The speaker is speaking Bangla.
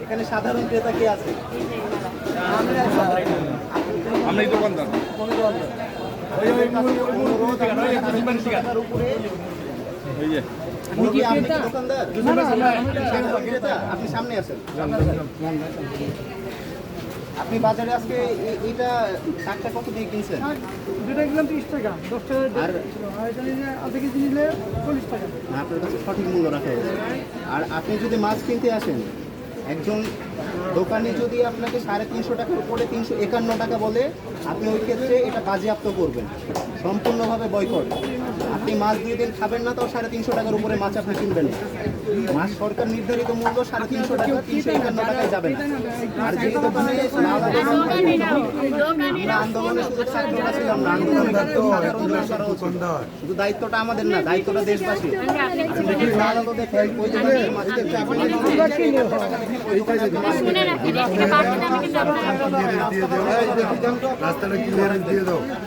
এখানে সাধারণ ক্রেতা কে আছে? আমরা এই দোকানদার। উপরে এই যে মুরগি আপনি কি দোকানদার? সাধারণ ক্রেতা? আপনি সামনে আছেন। আপনি বাজারে আজকে এইটা শাকটা কত দিয়ে কিনছেন? দুটা কিনলাম 30 টাকা, 10 টাকা আর আর এটা নিলে আধা কেজি নিলে 40 টাকা। আপনার কাছে সঠিক মূল্য রাখা হয়েছে। আর আপনি যদি মাছ কিনতে আসেন, একজন দোকানি যদি আপনাকে 350 টাকার উপরে 351 টাকা বলে, আপনি ওই ক্ষেত্রে এটা বাজেয়াপ্ত করবেন, সম্পূর্ণভাবে বয়কট। আপনি মাছ 2 দিন খাবেন না, তাও 350 টাকার উপরে মাছ আপনি কিনবেন না। মাছ সরকার নির্ধারিত মূল্য 350 টাকা, 351 টাকায় যাবে না। আর যে দোকানে আমরা আন্দোলনে শুধু ছাত্ররা ছিলাম না, আন্দোলনে কিন্তু সাধারণ জনতারাও ছিল। শুধু দায়িত্বটা আমাদের না, দায়িত্বটা দেশবাসী। রাস্তাটা ক্লিয়ারেন্স দিয়ে দাও।